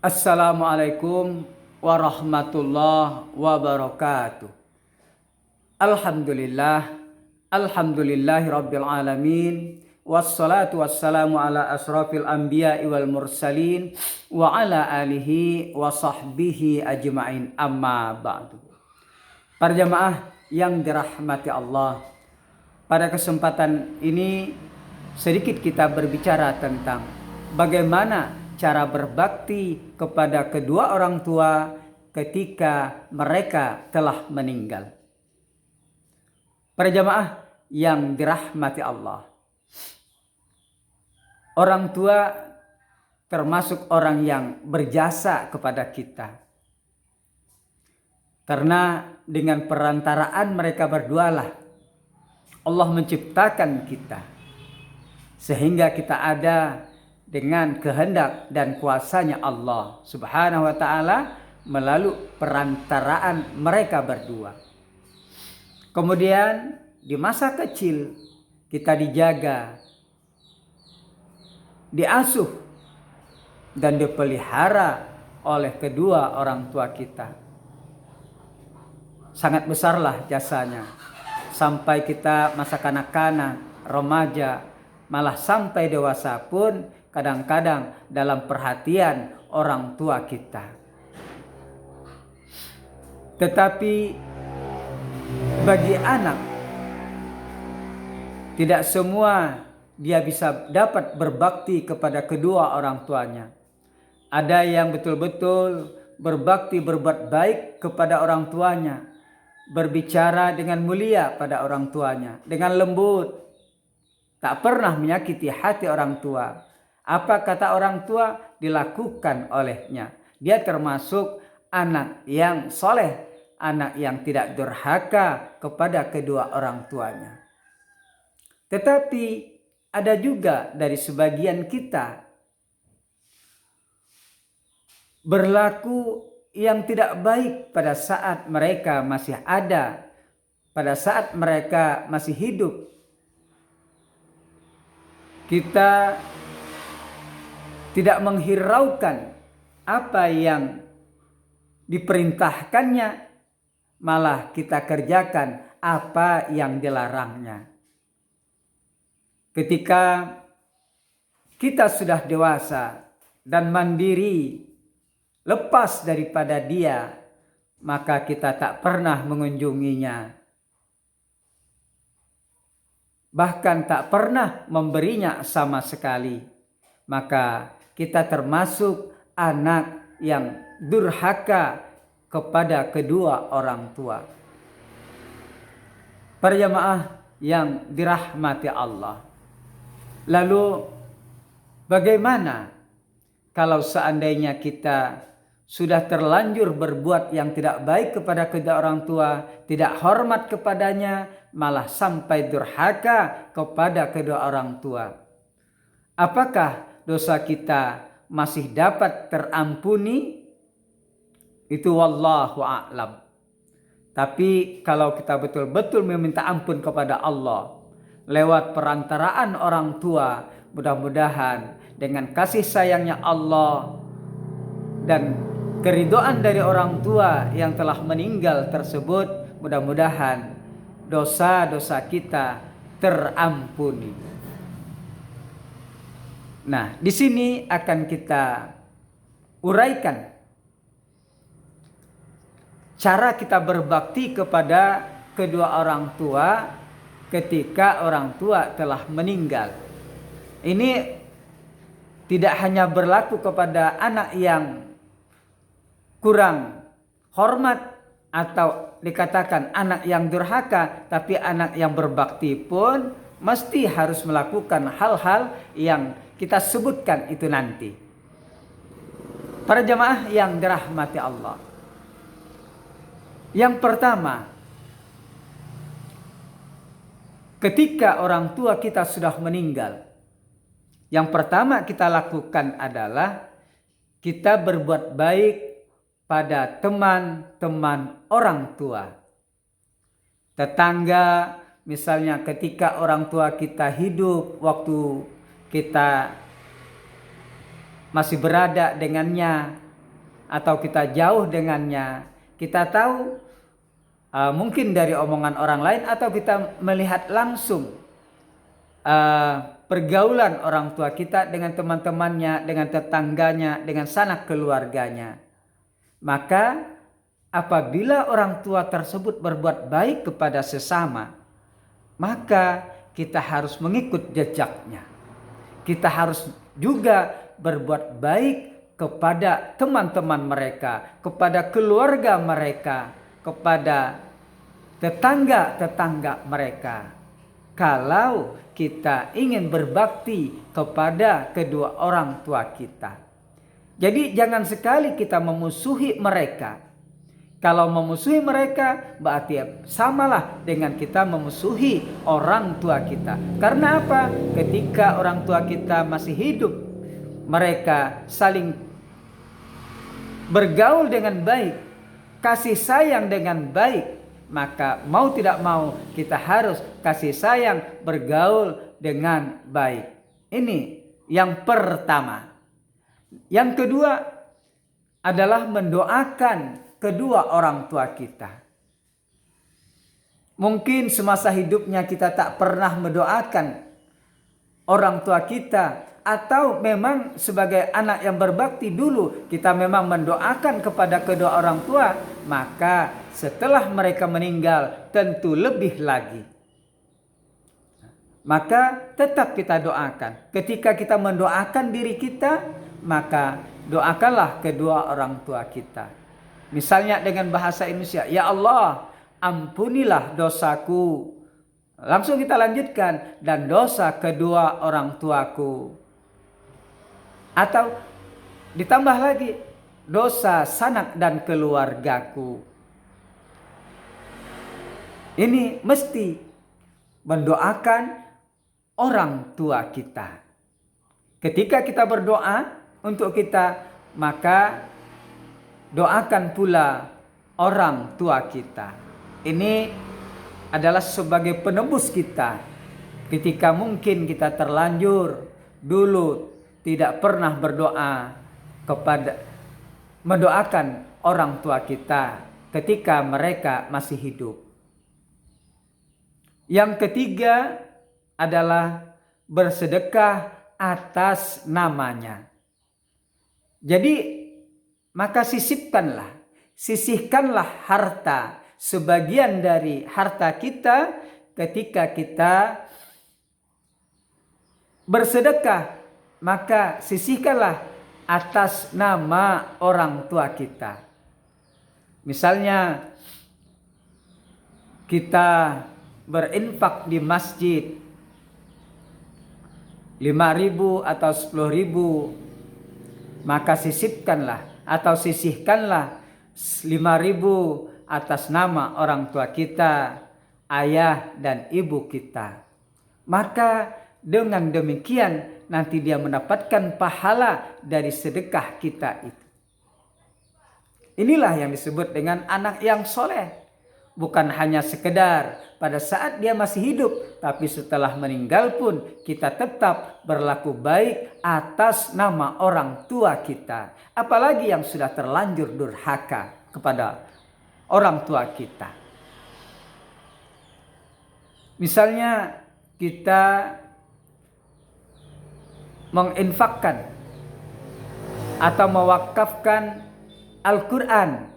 Assalamualaikum warahmatullahi wabarakatuh. Alhamdulillah, alhamdulillahi rabbil alamin. Wassalatu wassalamu ala asrafil anbiya'i wal mursalin wa ala alihi wa sahbihi ajma'in, amma ba'du. Para jamaah yang dirahmati Allah, pada kesempatan ini sedikit kita berbicara tentang bagaimana cara berbakti kepada kedua orang tua ketika mereka telah meninggal. Para jamaah yang dirahmati Allah, orang tua termasuk orang yang berjasa kepada kita. Karena dengan perantaraan mereka berdualah Allah menciptakan kita, sehingga kita ada dengan kehendak dan kuasanya Allah Subhanahu wa ta'ala melalui perantaraan mereka berdua. Kemudian di masa kecil kita dijaga, diasuh dan dipelihara oleh kedua orang tua kita. Sangat besarlah jasanya sampai kita masa kanak-kanak, remaja, malah sampai dewasa pun kadang-kadang dalam perhatian orang tua kita. Tetapi bagi anak, tidak semua dia bisa dapat berbakti kepada kedua orang tuanya. Ada yang betul-betul berbakti, berbuat baik kepada orang tuanya, berbicara dengan mulia pada orang tuanya, dengan lembut, tak pernah menyakiti hati orang tua. Apa kata orang tua dilakukan olehnya. Dia termasuk anak yang soleh, anak yang tidak durhaka kepada kedua orang tuanya. Tetapi ada juga dari sebagian kita berlaku yang tidak baik pada saat mereka masih ada, pada saat mereka masih hidup. Kita tidak menghiraukan apa yang diperintahkannya, malah kita kerjakan apa yang dilarangnya. Ketika kita sudah dewasa dan mandiri, lepas daripada dia, maka kita tak pernah mengunjunginya, bahkan tak pernah memberinya sama sekali. Maka kita termasuk anak yang durhaka kepada kedua orang tua. Para jamaah yang dirahmati Allah, lalu bagaimana kalau seandainya kita sudah terlanjur berbuat yang tidak baik kepada kedua orang tua, tidak hormat kepadanya, malah sampai durhaka kepada kedua orang tua? Apakah dosa kita masih dapat terampuni? Itu wallahu a'lam. Tapi kalau kita betul-betul meminta ampun kepada Allah lewat perantaraan orang tua, mudah-mudahan dengan kasih sayangnya Allah dan keridhaan dari orang tua yang telah meninggal tersebut, mudah-mudahan dosa-dosa kita terampuni. Nah, di sini akan kita uraikan cara kita berbakti kepada kedua orang tua ketika orang tua telah meninggal. Ini tidak hanya berlaku kepada anak yang kurang hormat atau dikatakan anak yang durhaka, tapi anak yang berbakti pun mesti harus melakukan hal-hal yang kita sebutkan itu nanti. Para jamaah yang dirahmati Allah, yang pertama, ketika orang tua kita sudah meninggal, yang pertama kita lakukan adalah kita berbuat baik pada teman-teman orang tua. Tetangga, misalnya ketika orang tua kita hidup, waktu kita masih berada dengannya, atau kita jauh dengannya, kita tahu mungkin dari omongan orang lain atau kita melihat langsung pergaulan orang tua kita dengan teman-temannya, dengan tetangganya, dengan sanak keluarganya. Maka apabila orang tua tersebut berbuat baik kepada sesama, maka kita harus mengikut jejaknya. Kita harus juga berbuat baik kepada teman-teman mereka, kepada keluarga mereka, kepada tetangga-tetangga mereka. Kalau kita ingin berbakti kepada kedua orang tua kita. Jadi jangan sekali kita memusuhi mereka. Kalau memusuhi mereka berarti samalah dengan kita memusuhi orang tua kita. Karena apa? Ketika orang tua kita masih hidup, mereka saling bergaul dengan baik, kasih sayang dengan baik, maka mau tidak mau kita harus kasih sayang, bergaul dengan baik. Ini yang pertama. Yang kedua adalah mendoakan kedua orang tua kita. Mungkin semasa hidupnya kita tak pernah mendoakan orang tua kita, atau memang sebagai anak yang berbakti dulu kita memang mendoakan kepada kedua orang tua, maka setelah mereka meninggal tentu lebih lagi. Maka tetap kita doakan. Ketika kita mendoakan diri kita, maka doakanlah kedua orang tua kita. Misalnya dengan bahasa Indonesia, ya Allah, ampunilah dosaku. Langsung kita lanjutkan, dan dosa kedua orang tuaku. Atau ditambah lagi, dosa sanak dan keluargaku. Ini mesti mendoakan orang tua kita. Ketika kita berdoa untuk kita, maka doakan pula orang tua kita. Ini adalah sebagai penebus kita. Ketika mungkin kita terlanjur dulu tidak pernah berdoa mendoakan orang tua kita ketika mereka masih hidup. Yang ketiga adalah bersedekah atas namanya. Jadi maka sisihkanlah harta, sebagian dari harta kita ketika kita bersedekah, maka sisihkanlah atas nama orang tua kita. Misalnya kita berinfak di masjid 5.000 atau 10.000, maka sisihkanlah 5.000 atas nama orang tua kita, ayah dan ibu kita. Maka dengan demikian nanti dia mendapatkan pahala dari sedekah kita itu. Inilah yang disebut dengan anak yang soleh. Bukan hanya sekedar pada saat dia masih hidup, tapi setelah meninggal pun kita tetap berlaku baik atas nama orang tua kita. Apalagi yang sudah terlanjur durhaka kepada orang tua kita. Misalnya kita menginfakkan atau mewakafkan Al-Quran.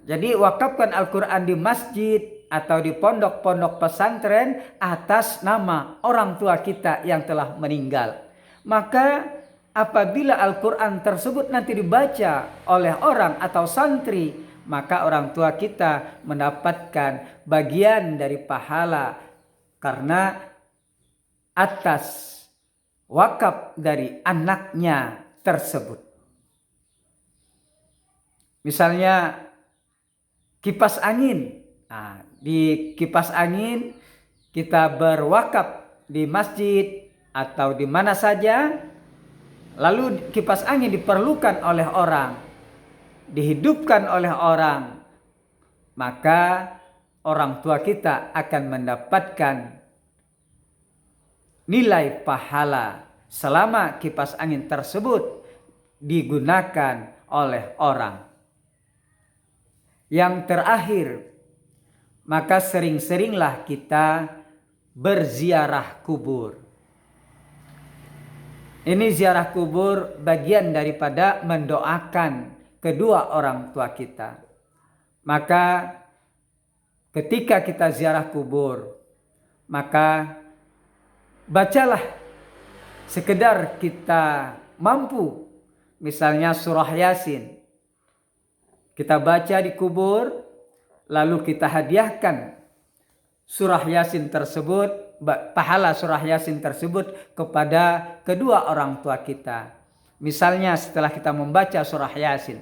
Jadi wakafkan Al-Quran di masjid atau di pondok-pondok pesantren atas nama orang tua kita yang telah meninggal. Maka apabila Al-Quran tersebut nanti dibaca oleh orang atau santri, maka orang tua kita mendapatkan bagian dari pahala karena atas wakaf dari anaknya tersebut. Misalnya kipas angin. Nah, di kipas angin kita berwakaf di masjid atau di mana saja. Lalu kipas angin diperlukan oleh orang, dihidupkan oleh orang, maka orang tua kita akan mendapatkan nilai pahala selama kipas angin tersebut digunakan oleh orang. Yang terakhir, maka sering-seringlah kita berziarah kubur. Ini ziarah kubur bagian daripada mendoakan kedua orang tua kita. Maka ketika kita ziarah kubur, maka bacalah sekedar kita mampu. Misalnya surah Yasin. Kita baca di kubur, lalu kita hadiahkan surah Yasin tersebut, pahala surah Yasin tersebut kepada kedua orang tua kita. Misalnya setelah kita membaca surah Yasin,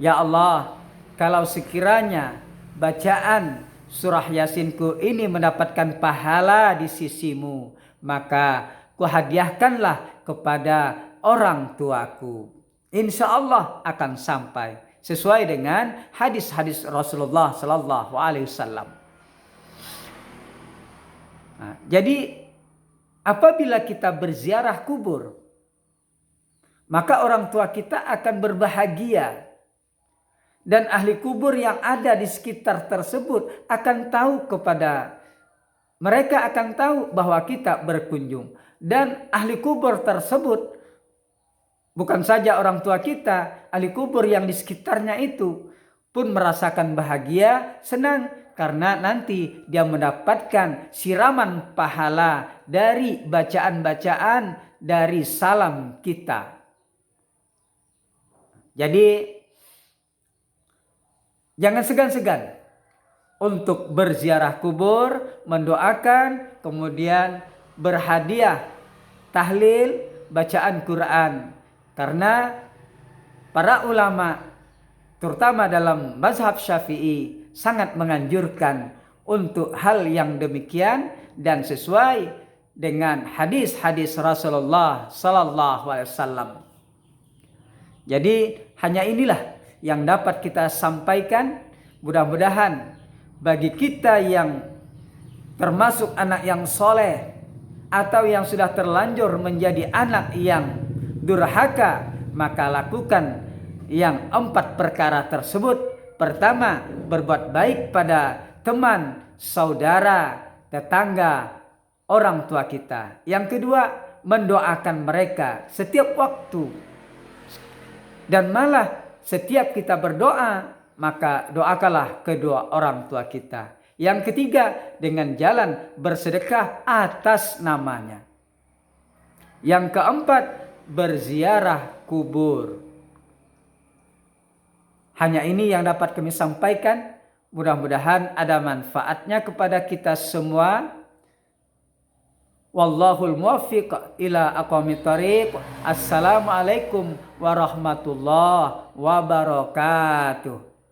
ya Allah, kalau sekiranya bacaan surah Yasinku ini mendapatkan pahala di sisimu, maka kuhadiahkanlah kepada orang tuaku. Insya Allah akan sampai sesuai dengan hadis-hadis Rasulullah Sallallahu Alaihi Wasallam. Nah, jadi apabila kita berziarah kubur, maka orang tua kita akan berbahagia. Dan ahli kubur yang ada di sekitar tersebut akan tahu mereka akan tahu bahwa kita berkunjung. Dan ahli kubur tersebut, bukan saja orang tua kita, ahli kubur yang di sekitarnya itu pun merasakan bahagia, senang. Karena nanti dia mendapatkan siraman pahala dari bacaan-bacaan dari salam kita. Jadi jangan segan-segan untuk berziarah kubur, mendoakan, kemudian berhadiah, tahlil, bacaan Quran. Karena para ulama, terutama dalam mazhab Syafi'i, sangat menganjurkan untuk hal yang demikian dan sesuai dengan hadis-hadis Rasulullah Sallallahu Alaihi Wasallam. Jadi hanya inilah yang dapat kita sampaikan. Mudah-mudahan bagi kita yang termasuk anak yang soleh atau yang sudah terlanjur menjadi anak yang durhaka, maka lakukan yang 4 perkara tersebut. Pertama, berbuat baik pada teman, saudara, tetangga, orang tua kita. Yang kedua, mendoakan mereka setiap waktu. Dan malah setiap kita berdoa, maka doakanlah kedua orang tua kita. Yang ketiga, dengan jalan bersedekah atas namanya. Yang keempat, berziarah kubur. Hanya ini yang dapat kami sampaikan. Mudah-mudahan ada manfaatnya kepada kita semua. Wallahul muwaffiq ila aqwamit thoriq. Assalamualaikum warahmatullahi wabarakatuh.